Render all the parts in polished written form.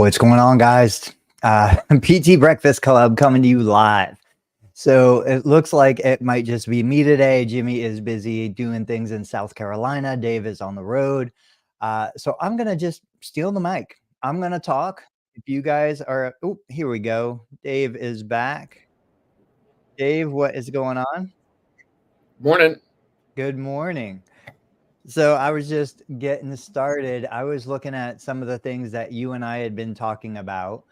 What's going on, guys? PT Breakfast Club coming to you live. So it looks like it might just be me today. Jimmy is busy doing things in South Carolina. Dave is on the road. So I'm going to just steal the mic. I'm going to talk. If you guys are, oh, here we go. Dave is back. Dave, what is going on? Morning. Good morning. So I was just getting started. I was looking at some of the things that you and I had been talking about.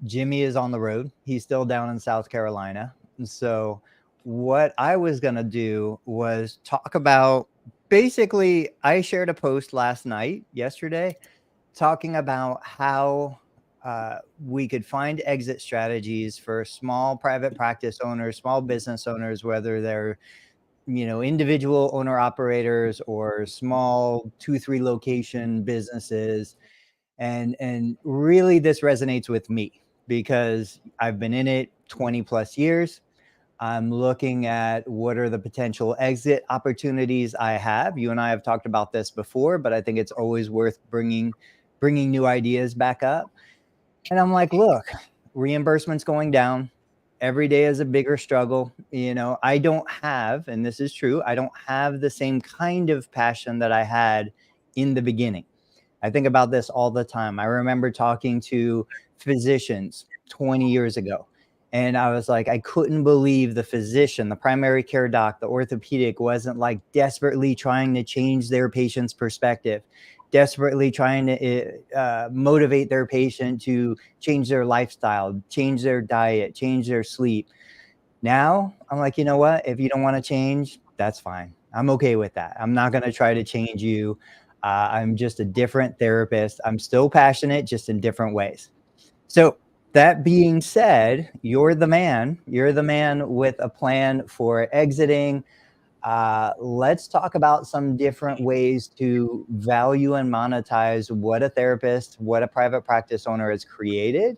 Jimmy is on the road. He's still down in South Carolina. And so what I was going to do was talk about, basically, I shared a post yesterday, talking about how we could find exit strategies for small private practice owners, small business owners, whether they're individual owner operators or small 2-3 location businesses. And really this resonates with me because I've been in it 20 plus years. I'm looking at what are the potential exit opportunities I have. You and I have talked about this before, but I think it's always worth bringing new ideas back up. And I'm like, look, reimbursements going down. Every day is a bigger struggle. I don't have, and this is true, I don't have the same kind of passion that I had in the beginning. I think about this all the time. I remember talking to physicians 20 years ago, and I was like, I couldn't believe the physician, the primary care doc, the orthopedic wasn't like desperately trying to change their patient's perspective, desperately trying to motivate their patient to change their lifestyle, change their diet, change their sleep. Now I'm like, you know what? If you don't want to change, that's fine. I'm okay with that. I'm not going to try to change you. I'm just a different therapist. I'm still passionate, just in different ways. So that being said, you're the man. You're the man with a plan for exiting. Let's talk about some different ways to value and monetize what a therapist, what a private practice owner has created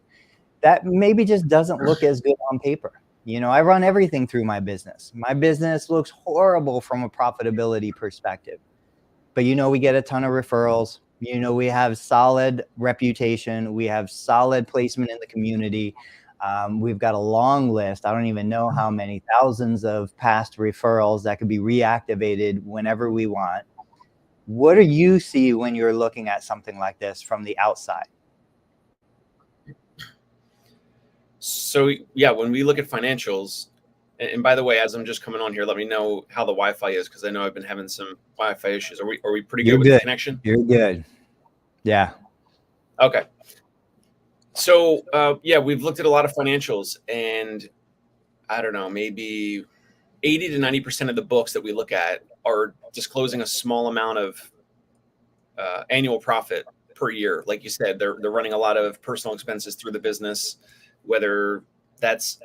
that maybe just doesn't look as good on paper. I run everything through my business. My business looks horrible from a profitability perspective. But we get a ton of referrals. We have solid reputation. We have solid placement in the community. We've got a long list. I don't even know how many thousands of past referrals that could be reactivated whenever we want. What do you see when you're looking at something like this from the outside? So yeah, when we look at financials, and by the way, as I'm just coming on here, let me know how the Wi-Fi is, because I know I've been having some Wi-Fi issues. Are we pretty good with the connection? You're good. Yeah. Okay. So yeah, we've looked at a lot of financials, and I don't know, maybe 80 to 90% of the books that we look at are disclosing a small amount of annual profit per year. Like you said, they're running a lot of personal expenses through the business, whether that's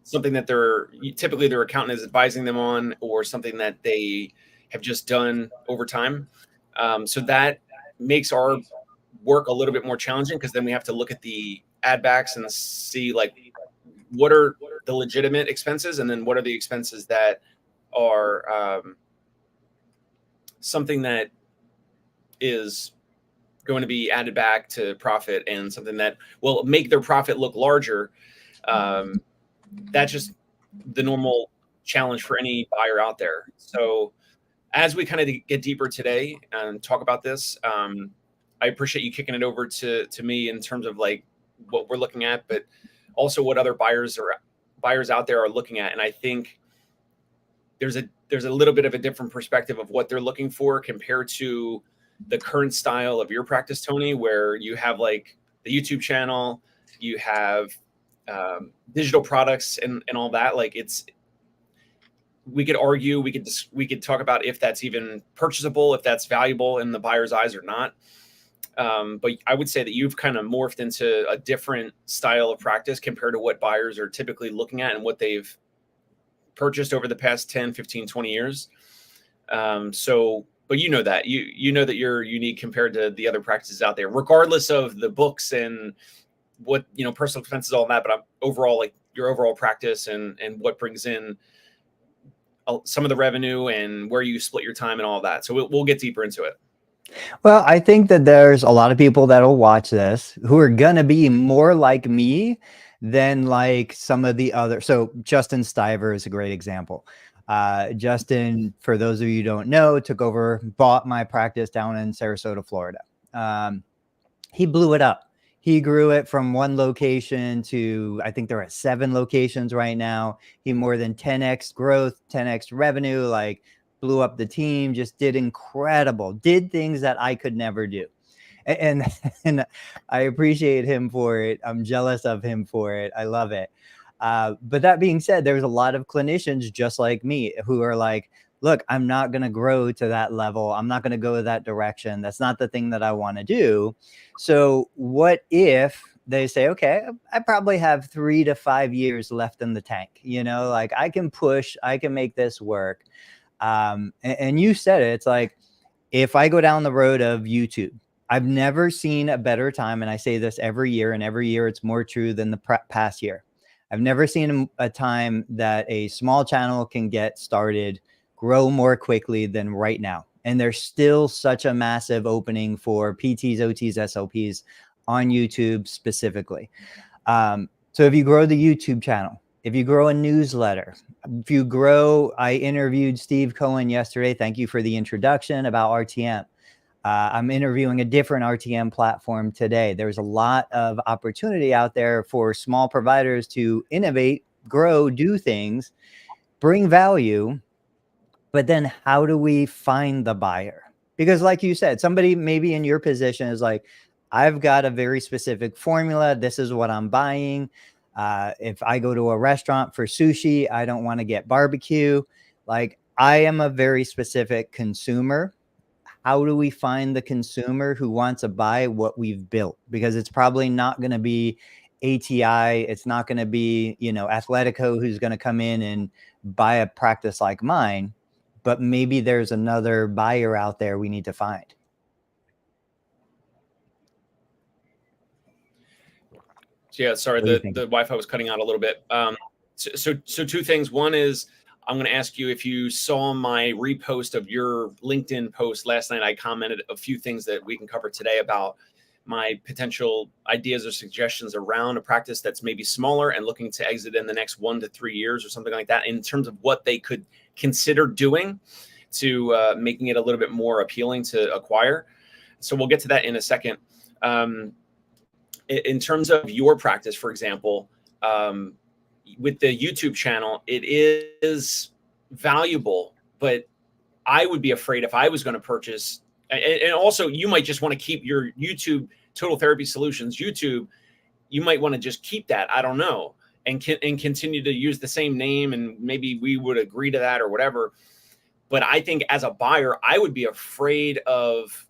something that typically their accountant is advising them on, or something that they have just done over time. So that makes our work a little bit more challenging, because then we have to look at the add backs and see like what are the legitimate expenses, and then what are the expenses that are something that is going to be added back to profit, and something that will make their profit look larger. That's just the normal challenge for any buyer out there. So as we kind of get deeper today and talk about this, I appreciate you kicking it over to me in terms of like what we're looking at, but also what other buyers out there are looking at. And I think there's a little bit of a different perspective of what they're looking for compared to the current style of your practice, Tony, where you have like the YouTube channel, you have digital products and all that. Like we could argue, we could talk about if that's even purchasable, if that's valuable in the buyer's eyes or not. But I would say that you've kind of morphed into a different style of practice compared to what buyers are typically looking at and what they've purchased over the past 10, 15, 20 years. But you know that you're unique compared to the other practices out there, regardless of the books and what, personal expenses, all that. But I'm overall, like your overall practice and what brings in some of the revenue and where you split your time and all of that. So we'll get deeper into it. Well, I think that there's a lot of people that'll watch this who are gonna be more like me than like some of the other. So Justin Stiver is a great example. Justin, for those of you who don't know, took over, bought my practice down in Sarasota, Florida. Um, he blew it up. He grew it from one location to, I think they're at 7 locations right now. He more than 10x growth, 10x revenue, like blew up the team, just did incredible, did things that I could never do. And and I appreciate him for it. I'm jealous of him for it. I love it. But that being said, there's a lot of clinicians just like me who are like, look, I'm not going to grow to that level. I'm not going to go that direction. That's not the thing that I want to do. So what if they say, okay, I probably have 3 to 5 years left in the tank, like I can push, I can make this work. And you said it, it's like, if I go down the road of YouTube, I've never seen a better time. And I say this every year, and every year it's more true than the past year. I've never seen a time that a small channel can get started, grow more quickly than right now. And there's still such a massive opening for PTs, OTs, SLPs on YouTube specifically. So if you grow the YouTube channel, if you grow a newsletter, if you grow, I interviewed Steve Cohen yesterday. Thank you for the introduction about RTM. I'm interviewing a different RTM platform today. There's a lot of opportunity out there for small providers to innovate, grow, do things, bring value. But then how do we find the buyer? Because like you said, somebody maybe in your position is like, I've got a very specific formula. This is what I'm buying. If I go to a restaurant for sushi, I don't want to get barbecue. Like, I am a very specific consumer. How do we find the consumer who wants to buy what we've built? Because it's probably not going to be ATI. It's not going to be, Athletico who's going to come in and buy a practice like mine, but maybe there's another buyer out there we need to find. So yeah, sorry, the Wi-Fi was cutting out a little bit. So 2 things. One is, I'm going to ask you if you saw my repost of your LinkedIn post last night. I commented a few things that we can cover today about my potential ideas or suggestions around a practice that's maybe smaller and looking to exit in the next 1 to 3 years or something like that, in terms of what they could consider doing to making it a little bit more appealing to acquire. So we'll get to that in a second. In terms of your practice, for example, with the YouTube channel, it is valuable, but I would be afraid if I was going to purchase. And also, you might just want to keep your YouTube Total Therapy Solutions YouTube. You might want to just keep that. I don't know, and continue to use the same name, and maybe we would agree to that or whatever. But I think as a buyer, I would be afraid of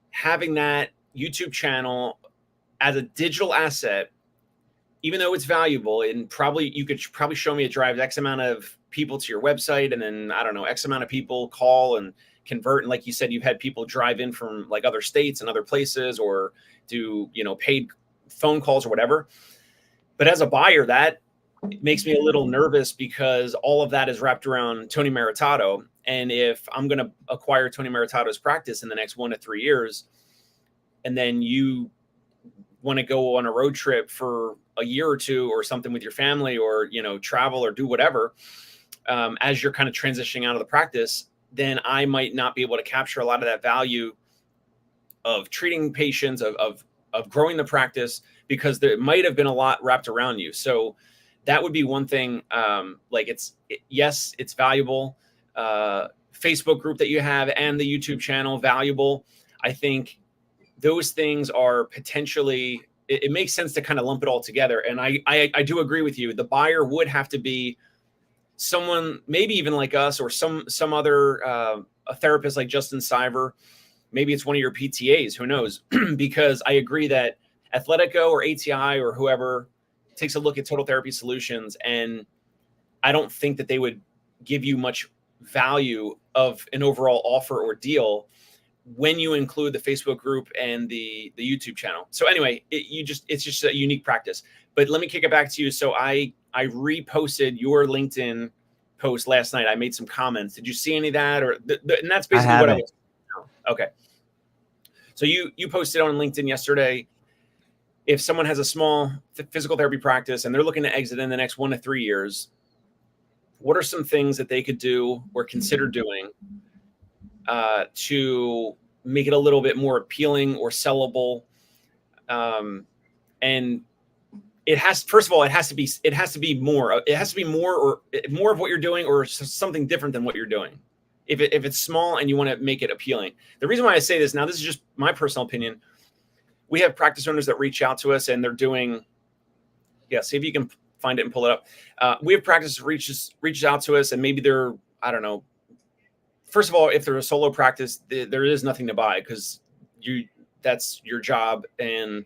having that YouTube channel as a digital asset, even though it's valuable, and you could probably show me it drives X amount of people to your website, and then I don't know, X amount of people call and convert. And like you said, you've had people drive in from like other states and other places, or do, paid phone calls or whatever. But as a buyer, that makes me a little nervous, because all of that is wrapped around Tony Maritato. And if I'm going to acquire Tony Maritato's practice in the next 1 to 3 years, and then you want to go on a road trip for a year or 2 or something with your family, or, travel or do whatever, as you're kind of transitioning out of the practice, then I might not be able to capture a lot of that value of treating patients, of growing the practice, because there might have been a lot wrapped around you. So that would be one thing. Yes, it's valuable. Facebook group that you have and the YouTube channel, valuable. I think those things are potentially, it makes sense to kind of lump it all together. And I do agree with you. The buyer would have to be someone maybe even like us, or some other a therapist like Justin Siver. Maybe it's one of your PTAs, who knows? Because I agree that Athletico or ATI or whoever takes a look at Total Therapy Solutions, and I don't think that they would give you much value of an overall offer or deal when you include the Facebook group and the YouTube channel. So anyway, it's just a unique practice. But let me kick it back to you. So I reposted your LinkedIn post last night. I made some comments. Did you see any of that? And that's basically what I was. Okay. So you posted on LinkedIn yesterday, if someone has a small physical therapy practice and they're looking to exit in the next 1 to 3 years, what are some things that they could do or consider doing to make it a little bit more appealing or sellable? And it has, first of all, it has to be more of what you're doing, or something different than what you're doing. If it's small and you want to make it appealing. The reason why I say this, now this is just my personal opinion. We have practice owners that reach out to us and they're doing, see if you can find it and pull it up. We have practice reaches out to us and maybe they're, I don't know. First of all, if they're a solo practice, there is nothing to buy because that's your job. And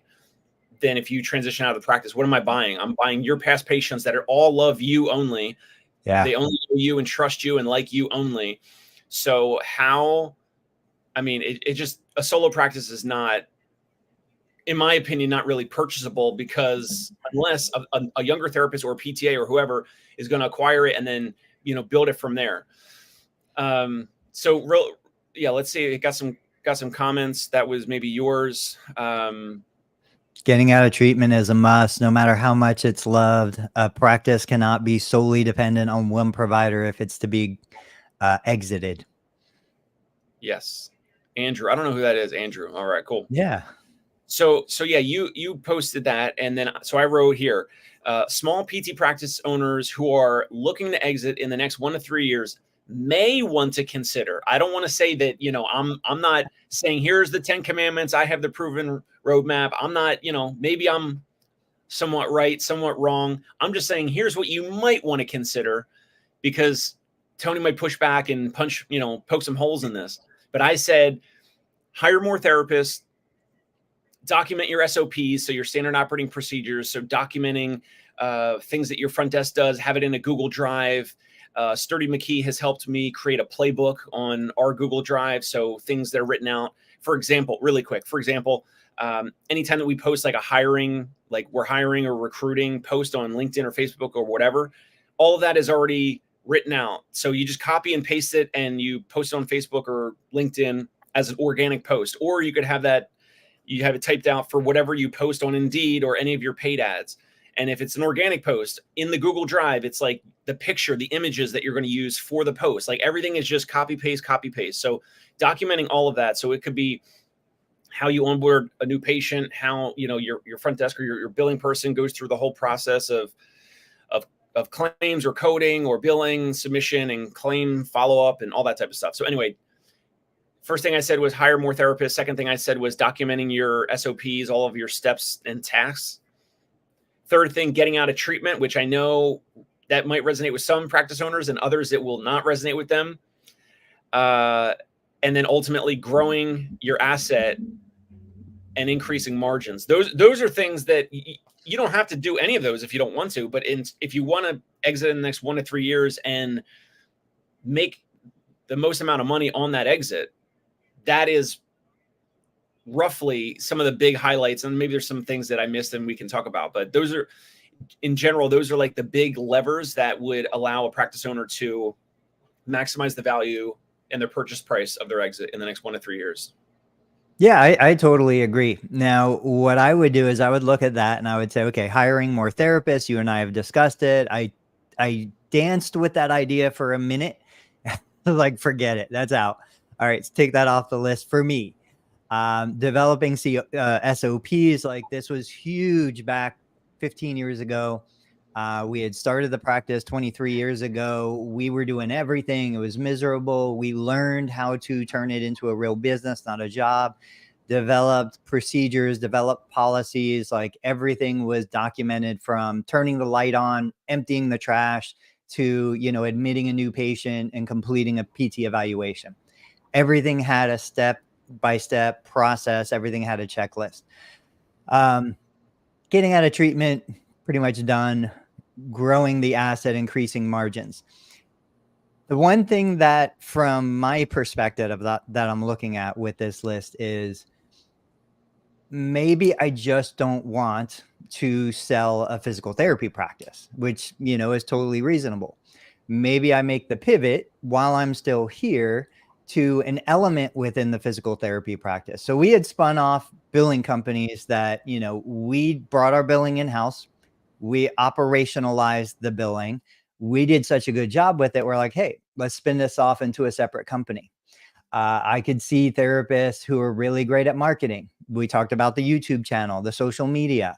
then if you transition out of the practice, what am I buying? I'm buying your past patients that all love you only. Yeah. They only know you and trust you and like you only. So it just, a solo practice is not, in my opinion, not really purchasable, because unless a younger therapist or a PTA or whoever is going to acquire it and then, build it from there. Let's see. It got some comments. That was maybe yours. Getting out of treatment is a must, no matter how much it's loved. A practice cannot be solely dependent on one provider if it's to be exited. Yes. Andrew. I don't know who that is. Andrew. All right, cool. Yeah. So yeah, you posted that. And then, so I wrote here, small PT practice owners who are looking to exit in the next 1 to 3 years may want to consider. I don't want to say that, I'm not saying here's the 10 commandments. I have the proven roadmap. I'm not, maybe I'm somewhat right, somewhat wrong. I'm just saying, here's what you might want to consider, because Tony might push back and poke some holes in this. But I said, hire more therapists, document your SOPs, so your standard operating procedures. So documenting things that your front desk does, have it in a Google Drive. Sturdy McKee has helped me create a playbook on our Google Drive. So things that are written out, for example, really quick, anytime that we post like a hiring, like we're hiring or recruiting post on LinkedIn or Facebook or whatever, all of that is already written out. So you just copy and paste it and you post it on Facebook or LinkedIn as an organic post, or you could have that, you have it typed out for whatever you post on Indeed or any of your paid ads. And if it's an organic post in the Google Drive, it's like the picture, the images that you're going to use for the post. Like everything is just copy, paste, copy, paste. So documenting all of that. So it could be how you onboard a new patient, how, your front desk or your billing person goes through the whole process of claims or coding or billing, submission and claim follow-up and all that type of stuff. So anyway, first thing I said was hire more therapists. Second thing I said was documenting your SOPs, all of your steps and tasks. Third thing, getting out of treatment, which I know that might resonate with some practice owners and others it will not resonate with them. And then ultimately growing your asset and increasing margins. Those are things that you don't have to do any of those if you don't want to, but if you want to exit in the next 1 to 3 years and make the most amount of money on that exit, that is roughly some of the big highlights. And maybe there's some things that I missed and we can talk about, but those are, in general, those are like the big levers that would allow a practice owner to maximize the value and their purchase price of their exit in the next 1 to 3 years. Yeah, I totally agree. Now, what I would do is I would look at that and I would say, okay, hiring more therapists. You and I have discussed it. I danced with that idea for a minute. Like, forget it. That's out. All right, let's take that off the list for me. Developing SOPs, like this was huge back 15 years ago. We had started the practice 23 years ago. We were doing everything. It was miserable. We learned how to turn it into a real business, not a job. Developed procedures, developed policies. Like everything was documented, from turning the light on, emptying the trash, to, admitting a new patient and completing a PT evaluation. Everything had a step-by-step process. Everything had a checklist. Getting out of treatment, pretty much done. Growing the asset, increasing margins. The one thing that, from my perspective of that I'm looking at with this list, is maybe I just don't want to sell a physical therapy practice, which, is totally reasonable. Maybe I make the pivot while I'm still here to an element within the physical therapy practice. So we had spun off billing companies that, we brought our billing in-house. We operationalized the billing. We did such a good job with it. We're like, hey, let's spin this off into a separate company. I could see therapists who are really great at marketing. We talked about the YouTube channel, the social media,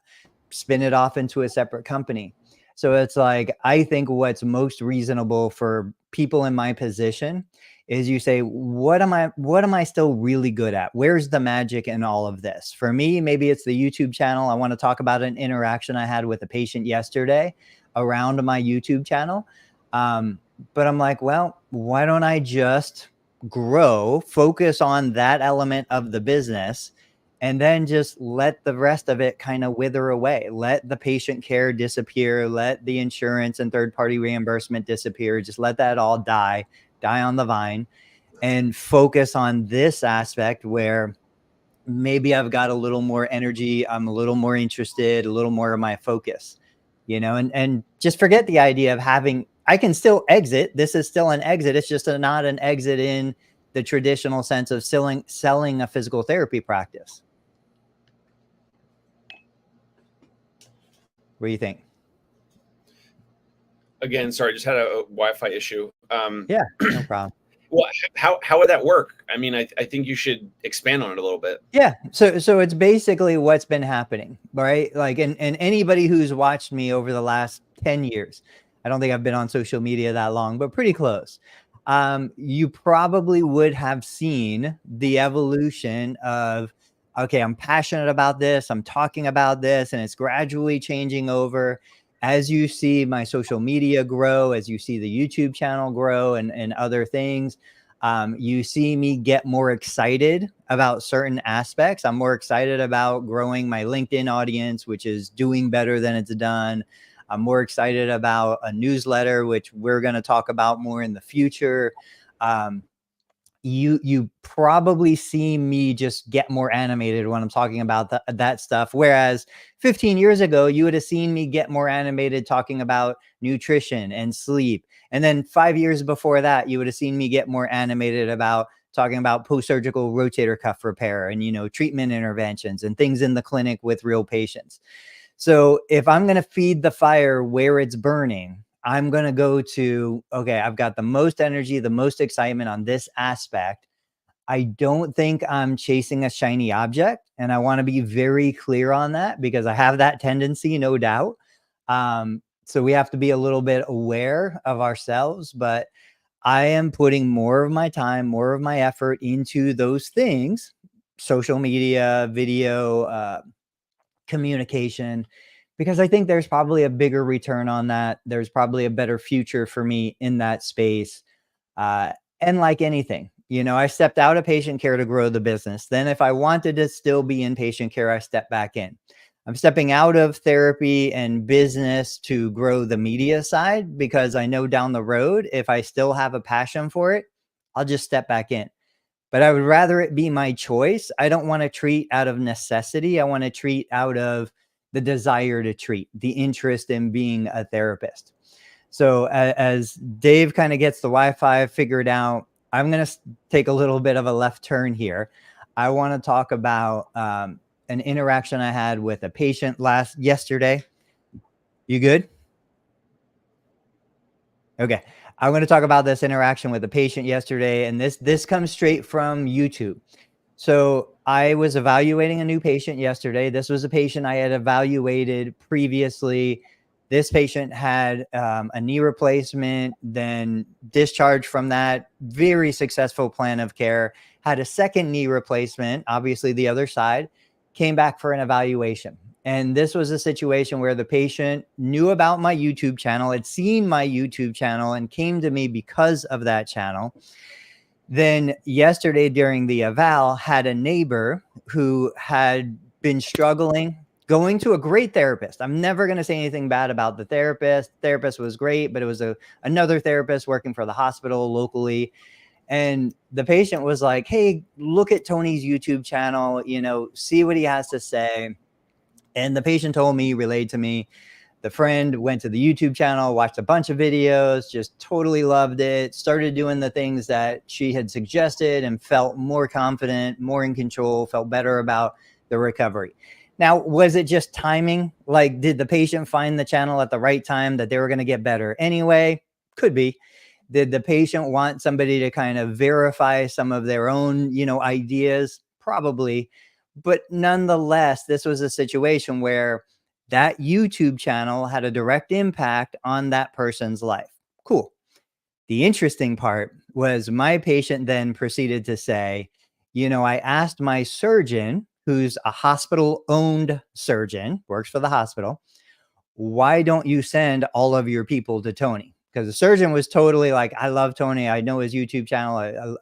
spin it off into a separate company. So it's like, I think what's most reasonable for people in my position is you say, what am I still really good at? Where's the magic in all of this? For me, maybe it's the YouTube channel. I want to talk about an interaction I had with a patient yesterday around my YouTube channel. But I'm like, well, why don't I just focus on that element of the business, and then just let the rest of it kind of wither away. Let the patient care disappear. Let the insurance and third-party reimbursement disappear. Just let that all die on the vine, and focus on this aspect where maybe I've got a little more energy. I'm a little more interested, a little more of my focus, and just forget the idea of I can still exit. This is still an exit. It's just not an exit in the traditional sense of selling a physical therapy practice. What do you think? Again, sorry, just had a Wi-Fi issue. Yeah, no problem. Well, how would that work? I mean, I think you should expand on it a little bit. Yeah. So it's basically what's been happening, right? Like, and anybody who's watched me over the last 10 years, I don't think I've been on social media that long, but pretty close. You probably would have seen the evolution of, okay, I'm passionate about this. I'm talking about this, and it's gradually changing over as you see my social media grow, as you see the YouTube channel grow and other things. You see me get more excited about certain aspects. I'm more excited about growing my LinkedIn audience, which is doing better than it's done. I'm more excited about a newsletter, which we're going to talk about more in the future. You probably see me just get more animated when I'm talking about that stuff. Whereas 15 years ago, you would have seen me get more animated talking about nutrition and sleep. And then 5 years before that, you would have seen me get more animated about talking about post-surgical rotator cuff repair and, treatment interventions and things in the clinic with real patients. So if I'm going to feed the fire where it's burning, I'm going to go to, okay, I've got the most energy, the most excitement on this aspect. I don't think I'm chasing a shiny object. And I want to be very clear on that because I have that tendency, no doubt. So we have to be a little bit aware of ourselves, but I am putting more of my time, more of my effort into those things, social media, video, communication, because I think there's probably a bigger return on that. There's probably a better future for me in that space. And like anything, I stepped out of patient care to grow the business. Then if I wanted to still be in patient care, I step back in. I'm stepping out of therapy and business to grow the media side because I know down the road, if I still have a passion for it, I'll just step back in. But I would rather it be my choice. I don't want to treat out of necessity. I want to treat out of the desire to treat, the interest in being a therapist. So as Dave kind of gets the Wi-Fi figured out, I'm going to take a little bit of a left turn here. I want to talk about an interaction I had with a patient yesterday. You good? Okay. I'm going to talk about this interaction with a patient yesterday, and this comes straight from YouTube. So I was evaluating a new patient yesterday. This was a patient I had evaluated previously. This patient had a knee replacement, then discharged from that very successful plan of care, had a second knee replacement, obviously the other side, came back for an evaluation. And this was a situation where the patient knew about my YouTube channel, had seen my YouTube channel, and came to me because of that channel. Then yesterday during the eval, had a neighbor who had been struggling, going to a great therapist. I'm never going to say anything bad about the therapist. The therapist was great, but it was another therapist working for the hospital locally. And the patient was like, hey, look at Tony's YouTube channel, see what he has to say. And the patient told me, relayed to me, The friend went to the YouTube channel, watched a bunch of videos, just totally loved it, started doing the things that she had suggested and felt more confident, more in control, felt better about the recovery. Now, was it just timing? Like, did the patient find the channel at the right time that they were going to get better anyway? Could be. Did the patient want somebody to kind of verify some of their own, ideas? Probably. But nonetheless, this was a situation where that YouTube channel had a direct impact on that person's life. Cool. The interesting part was my patient then proceeded to say, I asked my surgeon, who's a hospital owned surgeon, works for the hospital, why don't you send all of your people to Tony? Because the surgeon was totally like, I love Tony. I know his YouTube channel.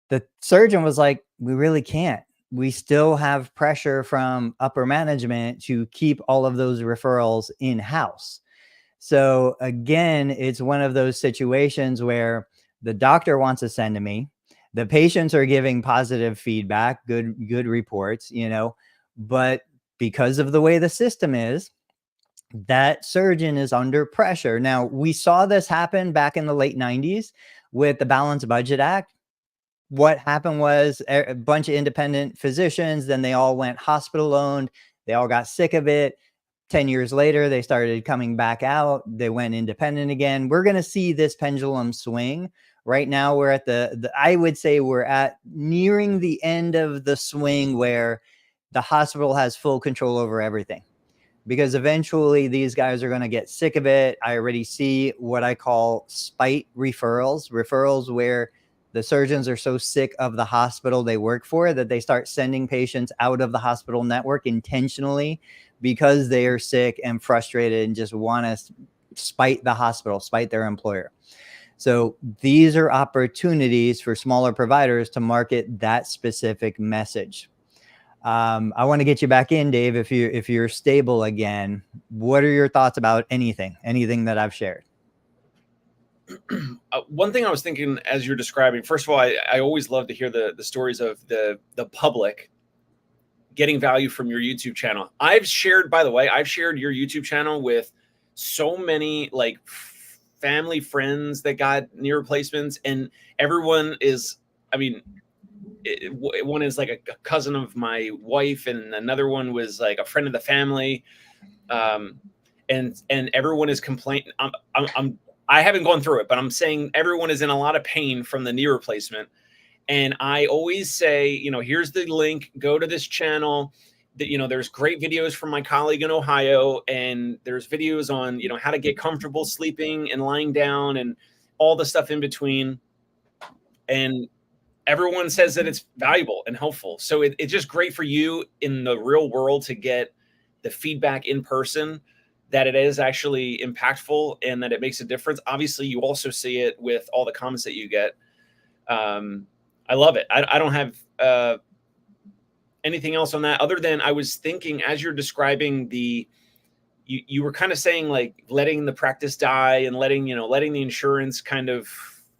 The surgeon was like, we really can't. We still have pressure from upper management to keep all of those referrals in-house. So again, it's one of those situations where the doctor wants to send to me. The patients are giving positive feedback, good reports, but because of the way the system is, that surgeon is under pressure. Now, we saw this happen back in the late 90s with the Balanced Budget Act. What happened was a bunch of independent physicians, then they all went hospital owned. They all got sick of it. 10 years later, they started coming back out. They went independent again. We're going to see this pendulum swing. Right now, we're at I would say we're at nearing the end of the swing where the hospital has full control over everything. Because eventually these guys are going to get sick of it. I already see what I call spite referrals where the surgeons are so sick of the hospital they work for that they start sending patients out of the hospital network intentionally because they are sick and frustrated and just want to spite the hospital, spite their employer. So these are opportunities for smaller providers to market that specific message. I want to get you back in, Dave, if you're stable again. What are your thoughts about anything that I've shared? One thing I was thinking as you're describing, first of all, I always love to hear the stories of the public getting value from your YouTube channel. I've shared your YouTube channel with so many like family friends that got knee replacements, and everyone is, one is like a cousin of my wife, and another one was like a friend of the family. And everyone is complaining. I haven't gone through it, but I'm saying everyone is in a lot of pain from the knee replacement. And I always say, here's the link, go to this channel. There's great videos from my colleague in Ohio, and there's videos on, how to get comfortable sleeping and lying down and all the stuff in between. And everyone says that it's valuable and helpful. So it's just great for you in the real world to get the feedback in person that it is actually impactful and that it makes a difference. Obviously, you also see it with all the comments that you get. I love it. I don't have anything else on that other than I was thinking as you're describing you were kind of saying like letting the practice die and letting the insurance kind of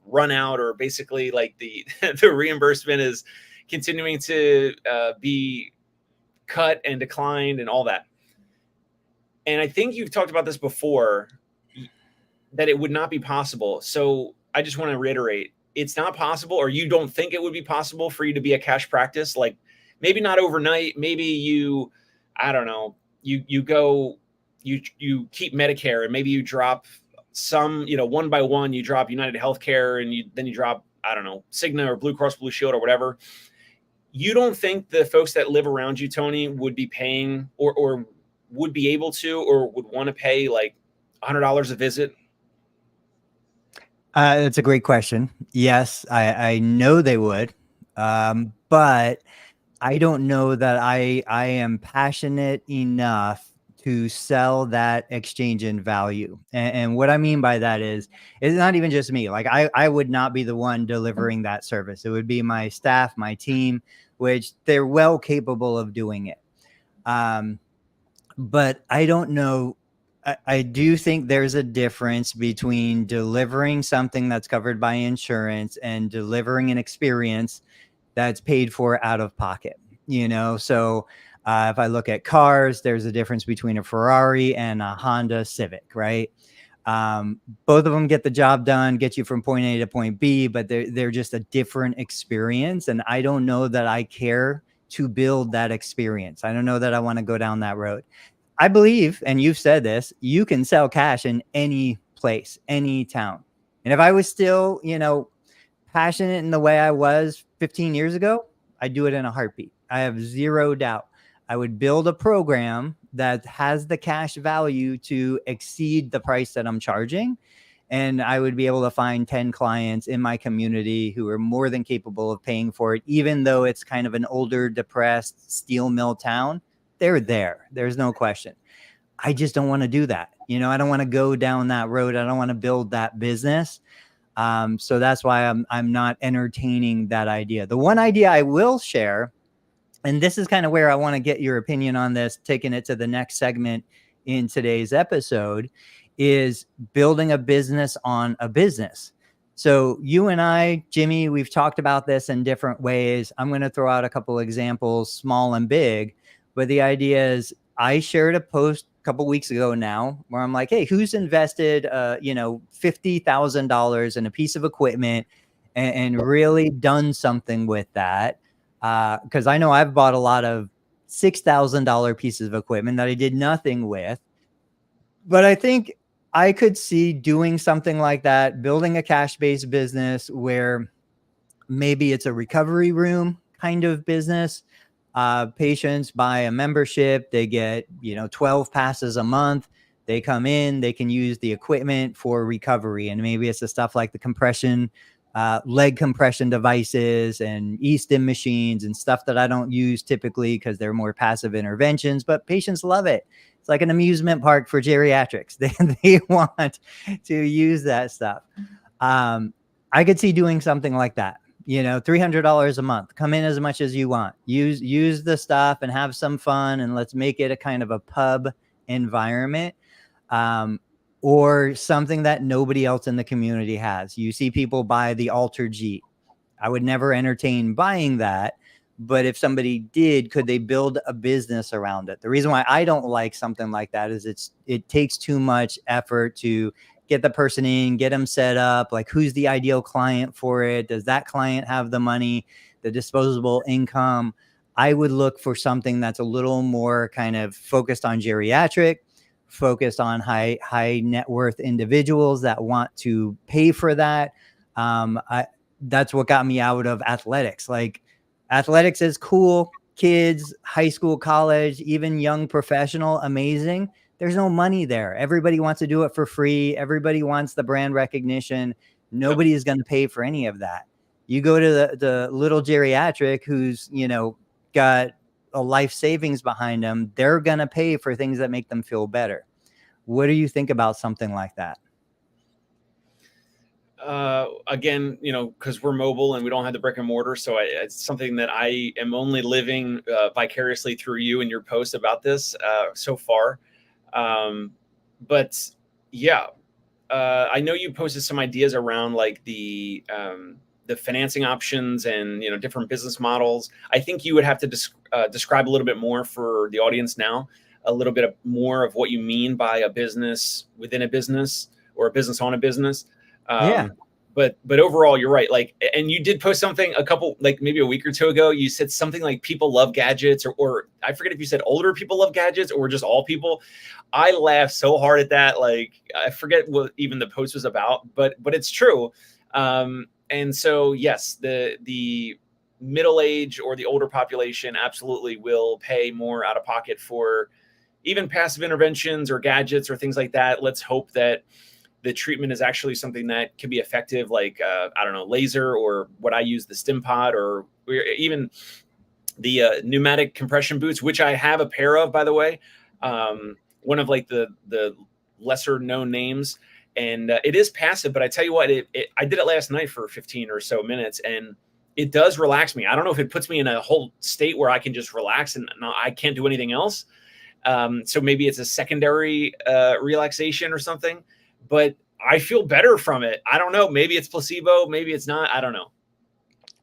run out, or basically like the reimbursement is continuing to be cut and declined and all that. And I think you've talked about this before, that it would not be possible. So I just want to reiterate, it's not possible, or you don't think it would be possible for you to be a cash practice. Like maybe not overnight. Maybe you keep Medicare, and maybe you drop some, one by one, you drop United Healthcare, and then you drop, Cigna or Blue Cross Blue Shield or whatever. You don't think the folks that live around you, Tony, would be paying or would be able to, or would want to pay like $100 a visit? That's a great question. Yes, I know they would, but I don't know that I am passionate enough to sell that exchange in value. And what I mean by that is, it's not even just me. Like I would not be the one delivering that service. It would be my staff, my team, which they're well capable of doing it. But I don't know. I do think there's a difference between delivering something that's covered by insurance and delivering an experience that's paid for out of pocket, So If I look at cars, there's a difference between a Ferrari and a Honda Civic, right? Both of them get the job done, get you from point A to point B, but they're just a different experience. And I don't know that I care to build that experience. I don't know that I want to go down that road. I believe, and you've said this, you can sell cash in any place, any town. And if I was still, passionate in the way I was 15 years ago, I'd do it in a heartbeat. I have zero doubt. I would build a program that has the cash value to exceed the price that I'm charging. And I would be able to find 10 clients in my community who are more than capable of paying for it, even though it's kind of an older, depressed steel mill town. They're there. There's no question. I just don't want to do that. I don't want to go down that road. I don't want to build that business. So that's why I'm not entertaining that idea. The one idea I will share, and this is kind of where I want to get your opinion on this, taking it to the next segment in today's episode, is building a business on a business. So you and I, Jimmy, we've talked about this in different ways. I'm going to throw out a couple examples, small and big, but the idea is I shared a post a couple weeks ago now where I'm like, hey, who's invested, $50,000 in a piece of equipment and really done something with that? Because I know I've bought a lot of $6,000 pieces of equipment that I did nothing with. But I think I could see doing something like that, building a cash-based business where maybe it's a recovery room kind of business. Patients buy a membership. They get, 12 passes a month. They come in, they can use the equipment for recovery. And maybe it's the stuff like the compression, leg compression devices and e-stim machines and stuff that I don't use typically because they're more passive interventions, but patients love it. It's like an amusement park for geriatrics. They want to use that stuff. I could see doing something like that. $300 a month. Come in as much as you want. Use the stuff and have some fun, and let's make it a kind of a pub environment. Or something that nobody else in the community has. You see people buy the Alter G. I would never entertain buying that. But if somebody did, could they build a business around it? The reason why I don't like something like that is it takes too much effort to get the person in, get them set up. Like, who's the ideal client for it? Does that client have the money, the disposable income? I would look for something that's a little more kind of focused on geriatric, focused on high net worth individuals that want to pay for that. That's what got me out of athletics. Like, athletics is cool. Kids, high school, college, even young professional, amazing. There's no money there. Everybody wants to do it for free. Everybody wants the brand recognition. Nobody is going to pay for any of that. You go to the little geriatric who's, got a life savings behind them. They're going to pay for things that make them feel better. What do you think about something like that? Again, because we're mobile and we don't have the brick and mortar. So it's something that I am only living vicariously through you and your posts about this so far. But yeah, I know you posted some ideas around like the financing options and, different business models. I think you would have to describe a little bit more for the audience now, a little bit more of what you mean by a business within a business or a business on a business. Yeah. But overall, you're right. Like, and you did post something maybe a week or two ago. You said something like people love gadgets, or I forget if you said older people love gadgets or just all people. I laughed so hard at that. Like, I forget what even the post was about, but it's true. And so, yes, the middle age or the older population absolutely will pay more out of pocket for even passive interventions or gadgets or things like that. Let's hope that the treatment is actually something that can be effective, like, I don't know, laser, or what I use, the stim pod, or even the pneumatic compression boots, which I have a pair of, by the way. One of like the lesser known names. And it is passive, but I tell you what, I did it last night for 15 or so minutes, and it does relax me. I don't know if it puts me in a whole state where I can just relax and I can't do anything else. So maybe it's a secondary relaxation or something, but I feel better from it. I don't know. Maybe it's placebo. Maybe it's not. I don't know.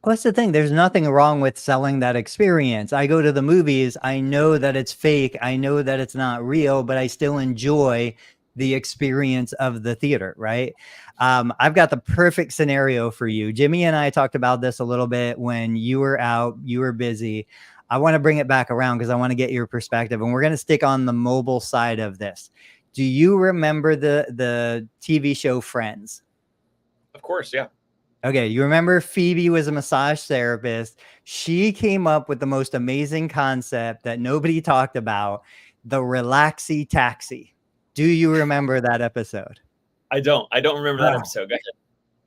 Well, that's the thing. There's nothing wrong with selling that experience. I go to the movies. I know that it's fake. I know that it's not real, but I still enjoy the experience of the theater, right? I've got the perfect scenario for you. Jimmy and I talked about this a little bit when you were out, you were busy. I want to bring it back around because I want to get your perspective, and we're going to stick on the mobile side of this. Do you remember the TV show Friends? Of course, yeah. Okay, you remember Phoebe was a massage therapist. She came up with the most amazing concept that nobody talked about, the relaxy taxi. Do you remember that episode? I don't remember that episode. Go ahead.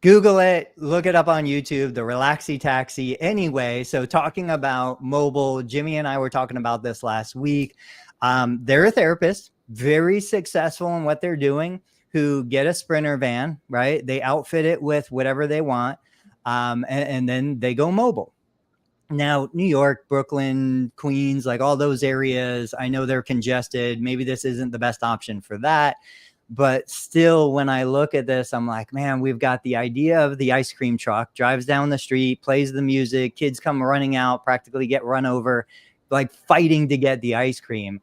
Google it, look it up on YouTube, the relaxy taxi. Anyway, so talking about mobile, Jimmy and I were talking about this last week. They're a therapist, very successful in what they're doing, who get a Sprinter van, right? They outfit it with whatever they want, and then they go mobile. Now, New York, Brooklyn, Queens, like all those areas, I know they're congested. Maybe this isn't the best option for that. But still, when I look at this, I'm like, man, we've got the idea of the ice cream truck, drives down the street, plays the music, kids come running out, practically get run over, like fighting to get the ice cream.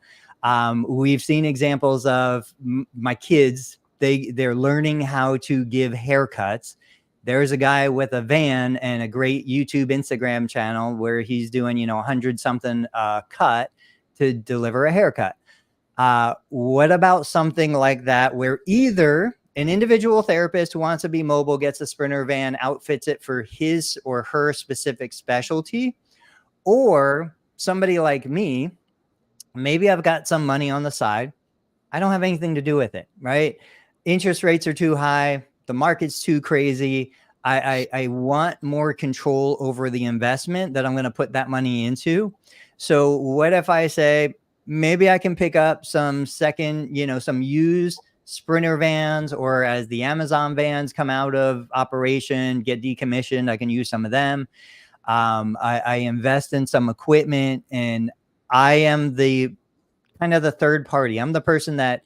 We've seen examples of my kids, they're learning how to give haircuts. There's a guy with a van and a great YouTube, Instagram channel where he's doing, 100 something cut to deliver a haircut. What about something like that where either an individual therapist who wants to be mobile gets a Sprinter van, outfits it for his or her specific specialty, or somebody like me, maybe I've got some money on the side. I don't have anything to do with it, right? Interest rates are too high. The market's too crazy. I want more control over the investment that I'm going to put that money into. So what if I say, maybe I can pick up some second, some used Sprinter vans, or as the Amazon vans come out of operation, get decommissioned, I can use some of them. I invest in some equipment, and I am the kind of the third party. I'm the person that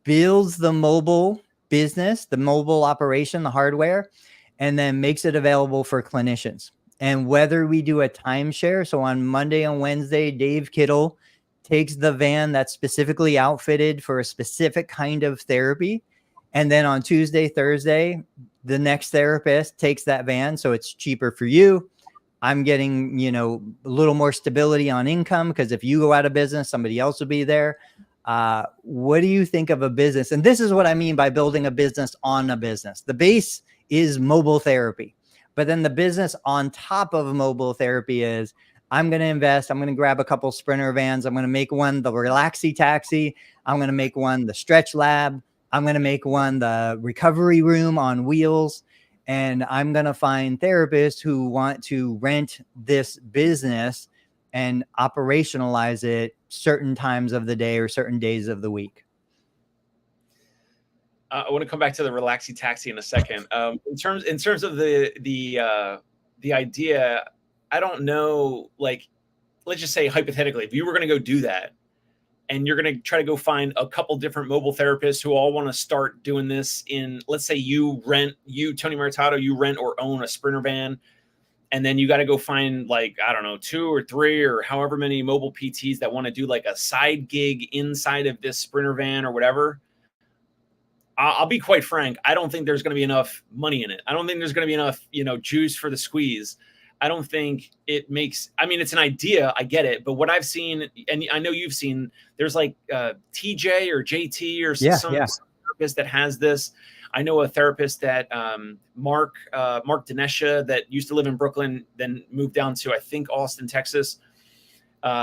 builds the mobile business, the mobile operation, the hardware, and then makes it available for clinicians. And whether we do a timeshare, so on Monday and Wednesday, Dave Kittle takes the van that's specifically outfitted for a specific kind of therapy. And then on Tuesday, Thursday, the next therapist takes that van. So it's cheaper for you. I'm getting, a little more stability on income, because if you go out of business, somebody else will be there. What do you think of a business? And this is what I mean by building a business on a business. The base is mobile therapy, but then the business on top of mobile therapy is, I'm going to invest. I'm going to grab a couple Sprinter vans. I'm going to make one the relaxy taxi. I'm going to make one the stretch lab. I'm going to make one the recovery room on wheels. And I'm going to find therapists who want to rent this business and operationalize it certain times of the day or certain days of the week. I want to come back to the relaxy taxi in a second. In terms of the idea, I don't know. Like, let's just say hypothetically, if you were going to go do that, and you're going to try to go find a couple different mobile therapists who all want to start doing this in, let's say you, Tony Maritato, you rent or own a Sprinter van, and then you got to go find, like, I don't know, 2 or 3 or however many mobile PTs that want to do like a side gig inside of this Sprinter van or whatever. I'll be quite frank. I don't think there's going to be enough money in it. I don't think there's going to be enough, juice for the squeeze. I don't think it makes, it's an idea. I get it. But what I've seen, and I know you've seen, there's like TJ or JT or some therapist that has this. I know a therapist that Mark Dinesha, that used to live in Brooklyn, then moved down to, I think, Austin, Texas.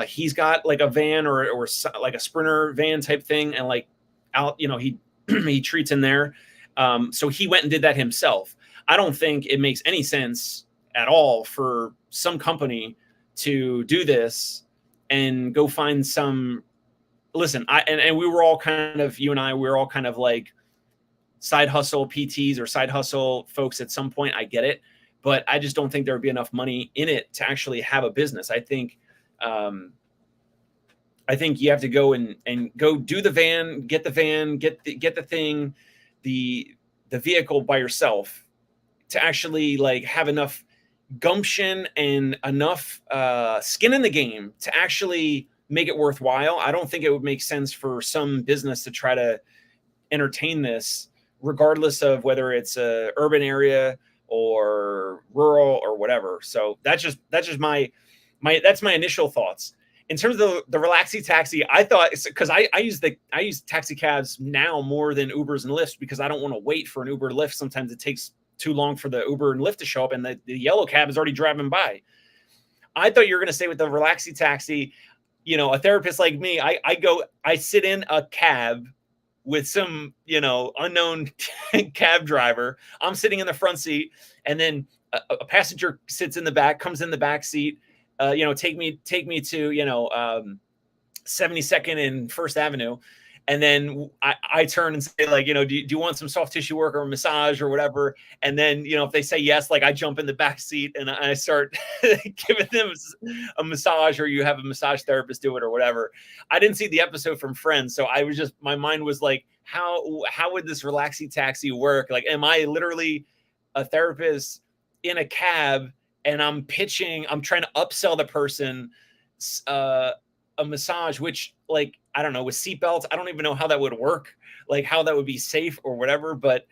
He's got like a van or like a Sprinter van type thing. And like out, he treats in there. So he went and did that himself. I don't think it makes any sense at all for some company to do this and go find some, listen, and we were all kind of, you and I, we were all kind of like side hustle PTs or side hustle folks at some point. I get it, but I just don't think there would be enough money in it to actually have a business. I think you have to go and go do the van, get the thing, the vehicle by yourself to actually like have enough gumption and enough skin in the game to actually make it worthwhile, I don't think it would make sense for some business to try to entertain this, regardless of whether it's a urban area or rural or whatever. So that's just my that's my initial thoughts. In terms of the Relaxi Taxi, I thought, because I use taxi cabs now more than Ubers and Lyfts, because I don't want to wait for an Uber or Lyft. Sometimes it takes too long for the Uber and Lyft to show up, and the yellow cab is already driving by. I thought you were going to say with the Relaxi Taxi, you know, a therapist like me, I sit in a cab with some, you know, unknown cab driver. I'm sitting in the front seat, and then a passenger sits in the back, comes in the back seat, you know, take me to, you know, 72nd and First Avenue. And then I turn and say, like, you know, do you want some soft tissue work or a massage or whatever? And then, you know, if they say yes, like, I jump in the back seat and I start giving them a massage, or you have a massage therapist do it or whatever. I didn't see the episode from Friends, so I was just, my mind was like, how would this Relaxi Taxi work? Like, am I literally a therapist in a cab, and I'm trying to upsell the person a massage, which, like, I don't know, with seatbelts, I don't even know how that would work, like how that would be safe or whatever. But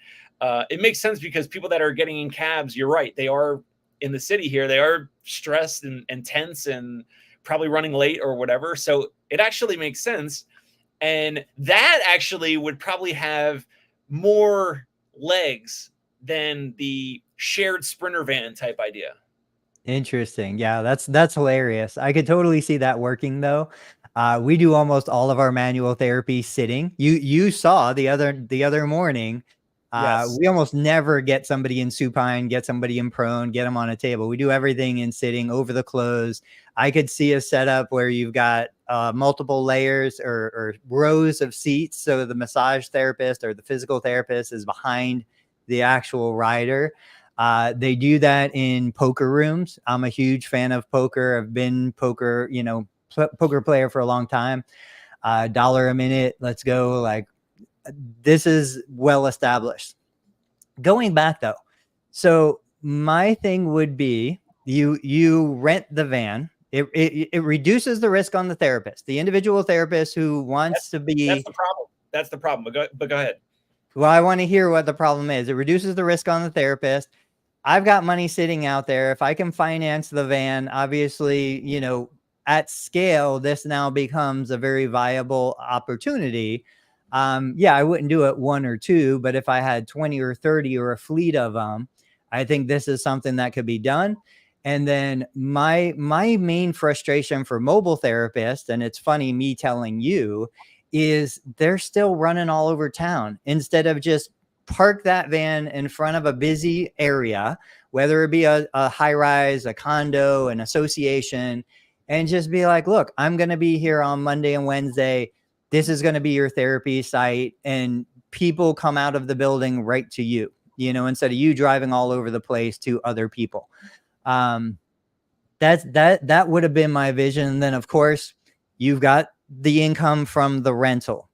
it makes sense, because people that are getting in cabs, you're right, they are in the city here, they are stressed and tense and probably running late or whatever. So it actually makes sense. And that actually would probably have more legs than the shared Sprinter van type idea. Interesting. Yeah, that's hilarious. I could totally see that working though. We do almost all of our manual therapy sitting. You saw the other morning. Yes. We almost never get somebody in supine, get somebody in prone, get them on a table. We do everything in sitting over the clothes. I could see a setup where you've got multiple layers or rows of seats. So the massage therapist or the physical therapist is behind the actual rider. They do that in poker rooms. I'm a huge fan of poker. I've been poker, you know, poker player for a long time. Dollar a minute. Let's go. Like, this is well established. Going back though. So my thing would be you rent the van. It reduces the risk on the therapist, the individual therapist who wants to be. That's the problem. That's the problem. But go ahead. Well, I want to hear what the problem is. It reduces the risk on the therapist. I've got money sitting out there. If I can finance the van, obviously, you know, at scale, this now becomes a very viable opportunity. Yeah, I wouldn't do it one or two, but if I had 20 or 30 or a fleet of them, I think this is something that could be done. And then my main frustration for mobile therapists, and it's funny me telling you, is they're still running all over town instead of just park that van in front of a busy area, whether it be a high rise, a condo, an association, and just be like, look, I'm going to be here on Monday and Wednesday. This is going to be your therapy site. And people come out of the building right to you, you know, instead of you driving all over the place to other people. That would have been my vision. And then of course you've got the income from the rental.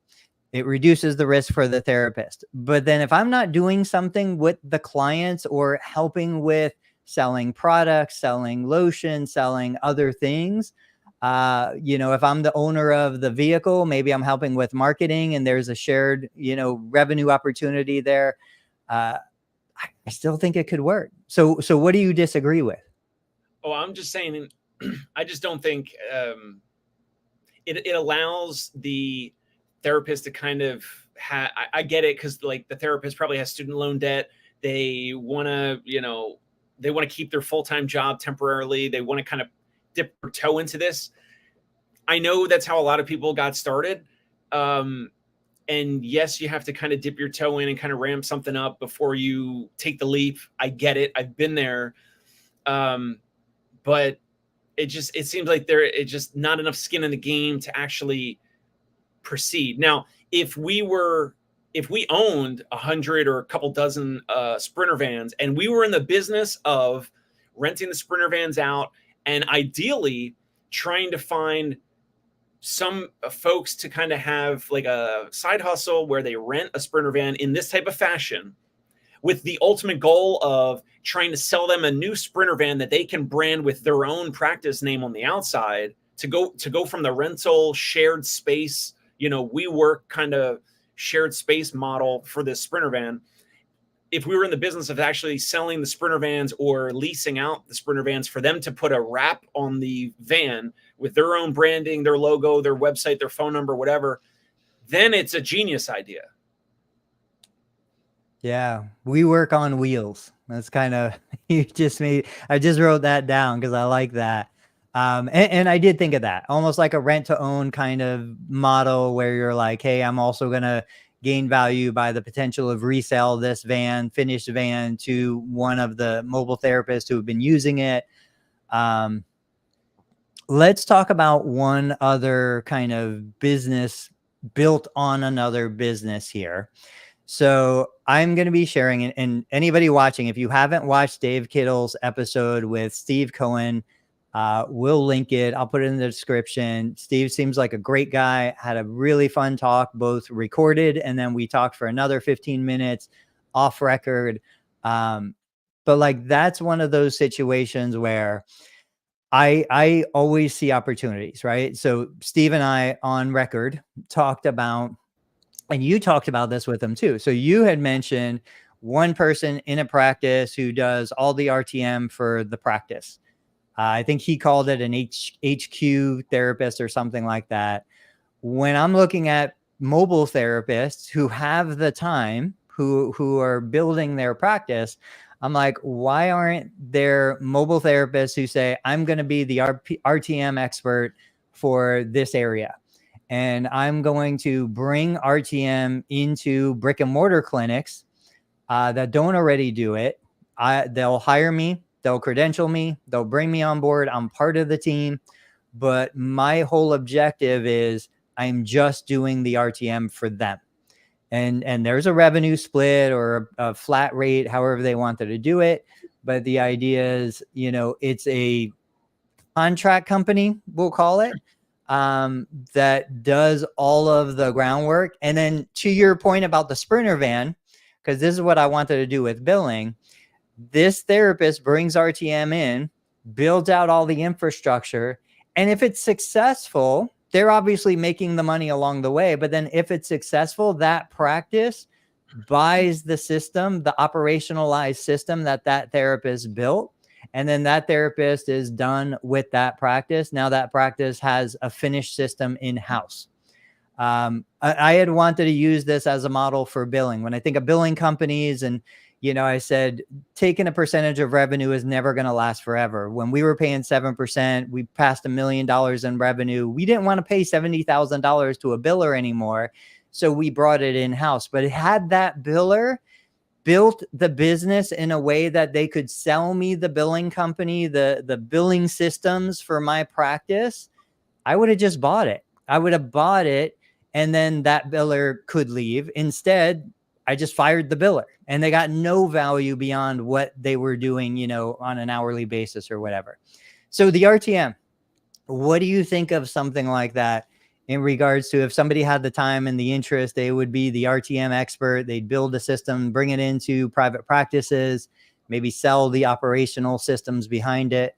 It reduces the risk for the therapist. But then if I'm not doing something with the clients or helping with selling products, selling lotion, selling other things, you know, if I'm the owner of the vehicle, maybe I'm helping with marketing and there's a shared, you know, revenue opportunity there. I still think it could work. So what do you disagree with? Oh, I'm just saying, I just don't think it allows the therapist to kind of I get it, because like the therapist probably has student loan debt. They want to, you know, they want to keep their full-time job temporarily. They want to kind of dip their toe into this. I know that's how a lot of people got started. And yes, you have to kind of dip your toe in and kind of ramp something up before you take the leap. I get it. I've been there. But it seems like it's just not enough skin in the game to actually proceed. Now, if we owned 100 or a couple dozen Sprinter vans, and we were in the business of renting the Sprinter vans out, and ideally trying to find some folks to kind of have like a side hustle where they rent a Sprinter van in this type of fashion, with the ultimate goal of trying to sell them a new Sprinter van that they can brand with their own practice name on the outside, to go from the rental shared space, we work kind of shared space model for this Sprinter van. If we were in the business of actually selling the Sprinter vans or leasing out the Sprinter vans for them to put a wrap on the van with their own branding, their logo, their website, their phone number, whatever, then it's a genius idea. Yeah, we work on wheels. That's kind of, I just wrote that down because I like that. And I did think of that, almost like a rent to own kind of model where you're like, hey, I'm also going to gain value by the potential of resell this van, finished van, to one of the mobile therapists who have been using it. Let's talk about one other kind of business built on another business here. So I'm going to be sharing, and anybody watching, if you haven't watched Dave Kittle's episode with Steve Cohen, we'll link it. I'll put it in the description. Steve seems like a great guy, had a really fun talk, both recorded, and then we talked for another 15 minutes off record. But like, that's one of those situations where I always see opportunities, right? So Steve and I on record talked about, and you talked about this with them too. So you had mentioned one person in a practice who does all the RTM for the practice. I think he called it an HQ therapist or something like that. When I'm looking at mobile therapists who have the time, who are building their practice, I'm like, why aren't there mobile therapists who say, I'm going to be the RTM expert for this area? And I'm going to bring RTM into brick and mortar clinics that don't already do it. They'll hire me, they'll credential me, they'll bring me on board. I'm part of the team, but my whole objective is I'm just doing the RTM for them. And there's a revenue split or a flat rate, however they wanted to do it. But the idea is, it's a contract company, we'll call it, that does all of the groundwork. And then to your point about the Sprinter van, because this is what I wanted to do with billing, this therapist brings RTM in, builds out all the infrastructure. And if it's successful, they're obviously making the money along the way. But then if it's successful, that practice buys the system, the operationalized system that therapist built. And then that therapist is done with that practice. Now that practice has a finished system in-house. I had wanted to use this as a model for billing. When I think of billing companies, and, I said, taking a percentage of revenue is never going to last forever. When we were paying 7%, we passed $1 million in revenue. We didn't want to pay $70,000 to a biller anymore. So we brought it in-house. But it had that biller built the business in a way that they could sell me the billing company, the billing systems for my practice, I would have just bought it. I would have bought it, and then that biller could leave. Instead, I just fired the biller, and they got no value beyond what they were doing, on an hourly basis or whatever. So the RTM, what do you think of something like that? In regards to, if somebody had the time and the interest, they would be the RTM expert. They'd build a system, bring it into private practices, maybe sell the operational systems behind it.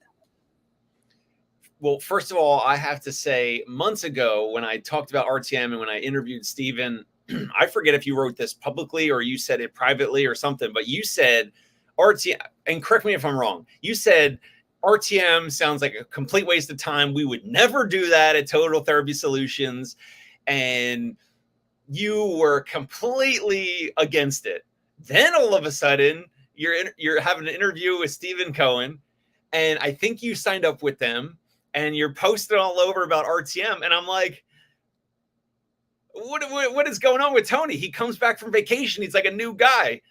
Well, first of all, I have to say, months ago when I talked about RTM and when I interviewed Steven, I forget if you wrote this publicly or you said it privately or something, but you said RTM, and correct me if I'm wrong, you said RTM sounds like a complete waste of time. We would never do that at Total Therapy Solutions. And you were completely against it. Then all of a sudden, you're having an interview with Stephen Cohen, and I think you signed up with them, and you're posting all over about RTM. And I'm like, what is going on with Tony? He comes back from vacation. He's like a new guy.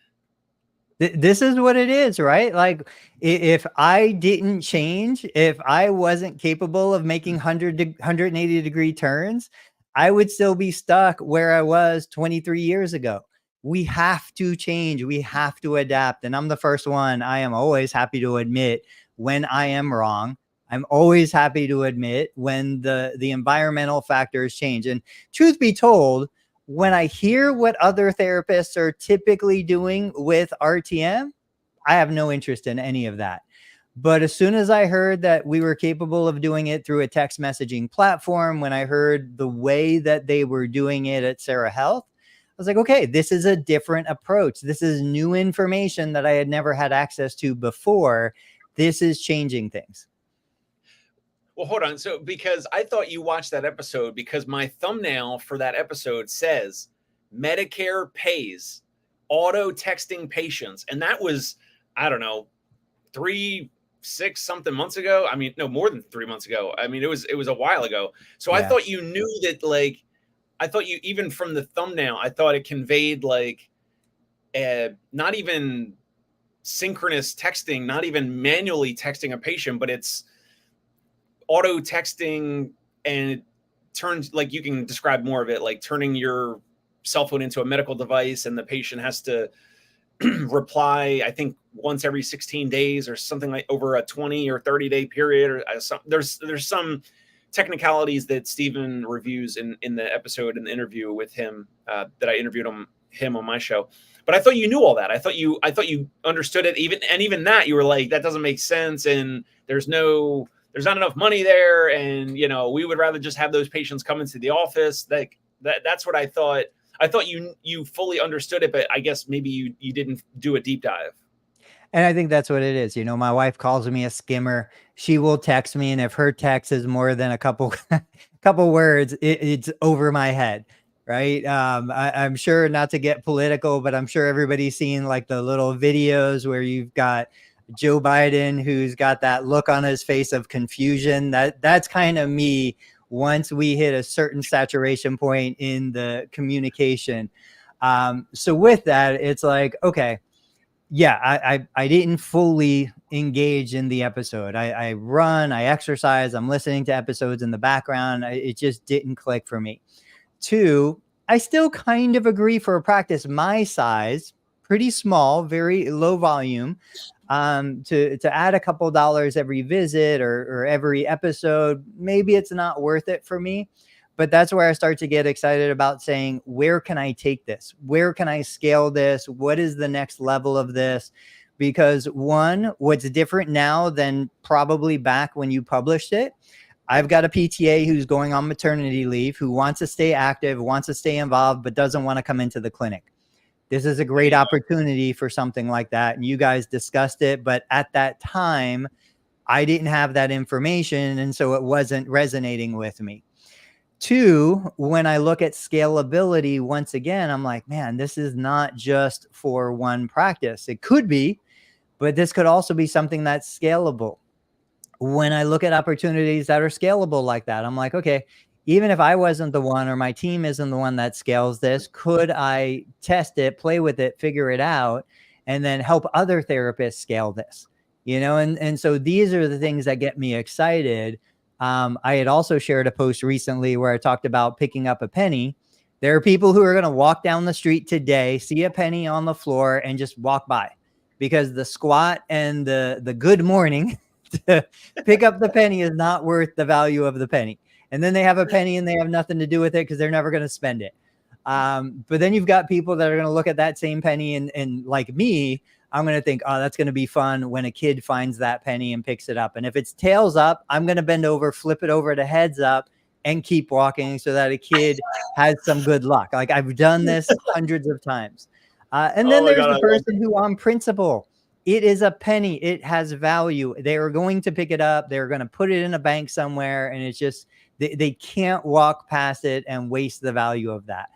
This is what it is, right? Like, if I didn't change, if I wasn't capable of making 180 degree turns, I would still be stuck where I was 23 years ago. We have to change. We have to adapt. And I'm the first one. I am always happy to admit when I am wrong. I'm always happy to admit when the environmental factors change. And truth be told, when I hear what other therapists are typically doing with RTM, I have no interest in any of that. But as soon as I heard that we were capable of doing it through a text messaging platform, when I heard the way that they were doing it at Sarah Health, I was like, okay, this is a different approach. This is new information that I had never had access to before. This is changing things. Well, hold on. So, because I thought you watched that episode because my thumbnail for that episode says Medicare pays auto texting patients. And that was, I don't know, 6 something months ago. I mean, no, more than 3 months ago. I mean, it was a while ago. So I thought you knew that, like, I thought you, even from the thumbnail, I thought it conveyed like not even synchronous texting, not even manually texting a patient, but it's auto texting, and it turns, like, you can describe more of it, like turning your cell phone into a medical device, and the patient has to reply, I think once every 16 days or something, like over a 20 or 30-day period. Or there's some technicalities that Stephen reviews in the episode, in the interview with him, that I interviewed him on my show. But I thought you knew all that. I thought you understood it. Even that, you were like, that doesn't make sense, and there's not enough money there, and we would rather just have those patients come into the office. Like that's what I thought. I thought you fully understood it, but I guess maybe you didn't do a deep dive. And I think that's what it is. My wife calls me a skimmer. She will text me, and if her text is more than a couple words, it's over my head, right? I'm sure, not to get political, but I'm sure everybody's seen like the little videos where you've got Joe Biden, who's got that look on his face of confusion. That's kind of me once we hit a certain saturation point in the communication. So with that, it's like, okay, yeah, I didn't fully engage in the episode. I run, I exercise, I'm listening to episodes in the background. It just didn't click for me. 2, I still kind of agree, for a practice my size, pretty small, very low volume, to add a couple dollars every visit or every episode, maybe it's not worth it for me. But that's where I start to get excited about saying, where can I take this? Where can I scale this? What is the next level of this? Because one, what's different now than probably back when you published it, I've got a PTA who's going on maternity leave, who wants to stay active, wants to stay involved, but doesn't want to come into the clinic. This is a great opportunity for something like that. And you guys discussed it, but at that time, I didn't have that information. And so it wasn't resonating with me. 2, when I look at scalability, once again, I'm like, man, this is not just for one practice. It could be, but this could also be something that's scalable. When I look at opportunities that are scalable like that, I'm like, okay, even if I wasn't the one, or my team isn't the one that scales this, could I test it, play with it, figure it out, and then help other therapists scale this? And so these are the things that get me excited. I had also shared a post recently where I talked about picking up a penny. There are people who are going to walk down the street today, see a penny on the floor, and just walk by, because the squat and the good morning to pick up the penny is not worth the value of the penny. And then they have a penny and they have nothing to do with it because they're never going to spend it. But then you've got people that are going to look at that same penny and like me, I'm going to think, oh, that's going to be fun when a kid finds that penny and picks it up. And if it's tails up, I'm going to bend over, flip it over to heads up, and keep walking so that a kid has some good luck. Like, I've done this hundreds of times. And then there's the person who, on principle, it is a penny, it has value, they are going to pick it up, they're going to put it in a bank somewhere, and it's just, they can't walk past it and waste the value of that.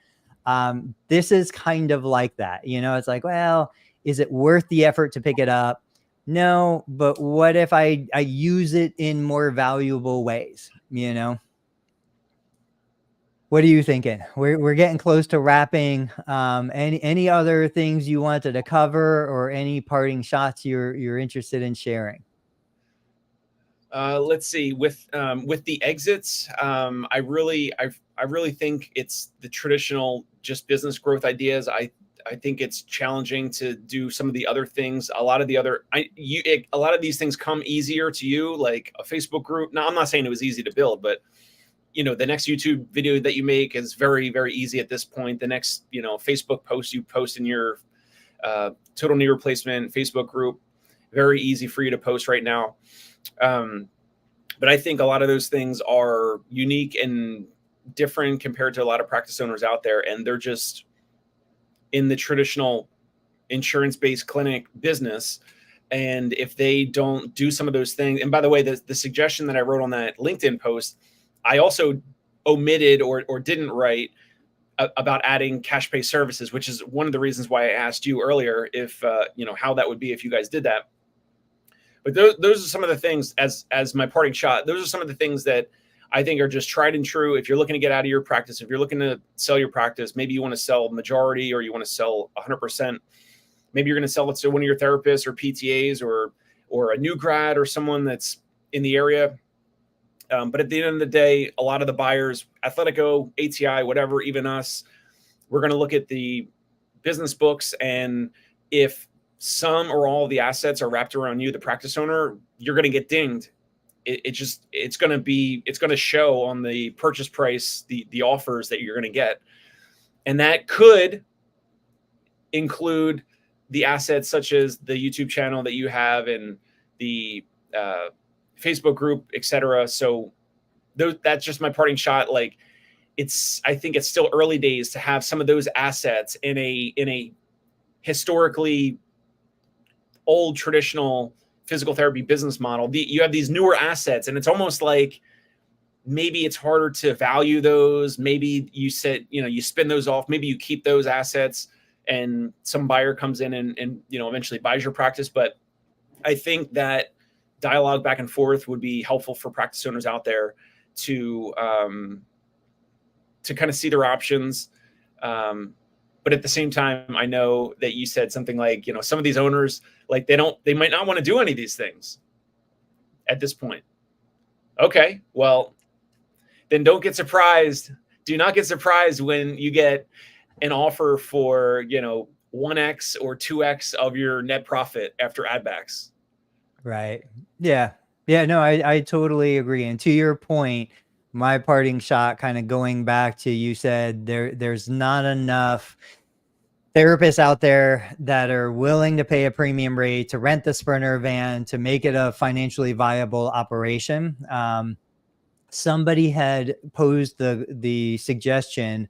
This is kind of like that. It's like, well, is it worth the effort to pick it up? No, but what if I use it in more valuable ways? What are you thinking? We're getting close to wrapping. Any other things you wanted to cover, or any parting shots you're interested in sharing? Let's see. With the exits, I really think it's the traditional just business growth ideas. I think it's challenging to do some of the other things. A lot of these things come easier to you, like a Facebook group. Now, I'm not saying it was easy to build, but the next YouTube video that you make is very, very easy at this point. The next, Facebook post you post in your total knee replacement Facebook group, very easy for you to post right now. But I think a lot of those things are unique and different compared to a lot of practice owners out there. And they're just in the traditional insurance-based clinic business. And if they don't do some of those things, and by the way, the suggestion that I wrote on that LinkedIn post, I also omitted or didn't write about adding cash pay services, which is one of the reasons why I asked you earlier if, how that would be if you guys did that. But those are some of the things, as my parting shot, those are some of the things that I think are just tried and true. If you're looking to get out of your practice, if you're looking to sell your practice, maybe you want to sell majority or you want to sell 100%. Maybe you're going to sell it to one of your therapists or PTAs or a new grad or someone that's in the area. But at the end of the day, a lot of the buyers, Athletico, ATI, whatever, even us, we're going to look at the business books. And if some or all of the assets are wrapped around you, the practice owner, you're going to get dinged. It's going to show on the purchase price, the offers that you're going to get. And that could include the assets such as the YouTube channel that you have and the Facebook group, etc. So that's just my parting shot. Like I think it's still early days to have some of those assets in a historically old traditional physical therapy business model. You have these newer assets, and it's almost like maybe it's harder to value those. Maybe you spin those off. Maybe you keep those assets, and some buyer comes in and eventually buys your practice. But I think that dialogue back and forth would be helpful for practice owners out there to kind of see their options. But at the same time, I know that you said something like, some of these owners, like they might not want to do any of these things at this point. Okay, well, then don't get surprised. Do not get surprised when you get an offer for, 1x or 2x of your net profit after add backs. Right. Yeah. Yeah. No, I totally agree. And to your point, my parting shot, kind of going back to, you said there's not enough therapists out there that are willing to pay a premium rate to rent the Sprinter van to make it a financially viable operation. Somebody had posed the suggestion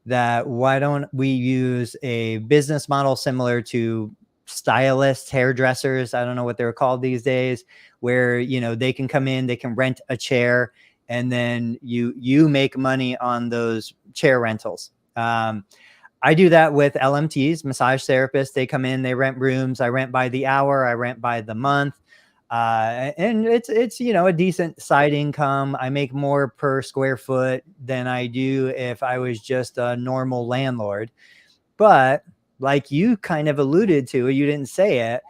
that why don't we use a business model similar to stylists, hairdressers, I don't know what they're called these days, where they can come in, they can rent a chair, and then you make money on those chair rentals. I do that with LMTs, massage therapists. They come in, they rent rooms. I rent by the hour, I rent by the month. And it's a decent side income. I make more per square foot than I do if I was just a normal landlord. But like you kind of alluded to, you didn't say it,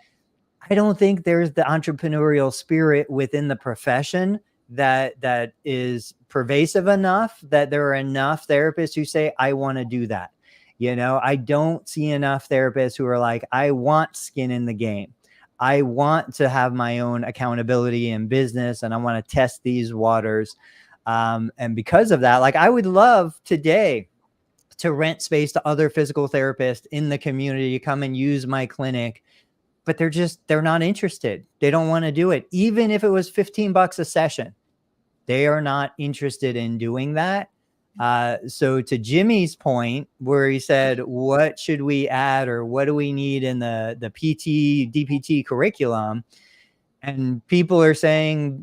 I don't think there's the entrepreneurial spirit within the profession that is pervasive enough that there are enough therapists who say, I want to do that. I don't see enough therapists who are like, I want skin in the game. I want to have my own accountability in business, and I want to test these waters. And because of that, like, I would love today to rent space to other physical therapists in the community, come and use my clinic, but they're not interested. They don't want to do it. Even if it was $15 a session, they are not interested in doing that. So to Jimmy's point, where he said, what should we add, or what do we need in the PT, DPT curriculum? And people are saying,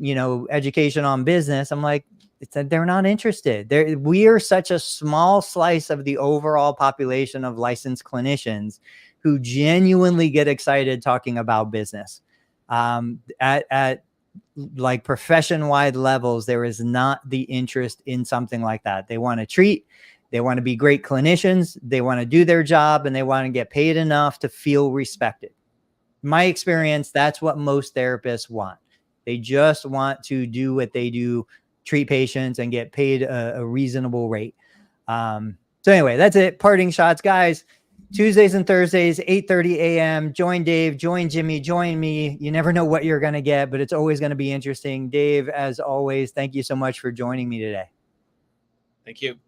education on business. I'm like, they're not interested. We are such a small slice of the overall population of licensed clinicians who genuinely get excited talking about business. At like profession-wide levels, there is not the interest in something like that. They want to treat, they want to be great clinicians, they want to do their job, and they want to get paid enough to feel respected. My experience, that's what most therapists want. They just want to do what they do, treat patients, and get paid a reasonable rate. So anyway, that's it. Parting shots, guys. Tuesdays and Thursdays, 8:30 a.m. Join Dave, join Jimmy, join me. You never know what you're going to get, but it's always going to be interesting. Dave, as always, thank you so much for joining me today. Thank you.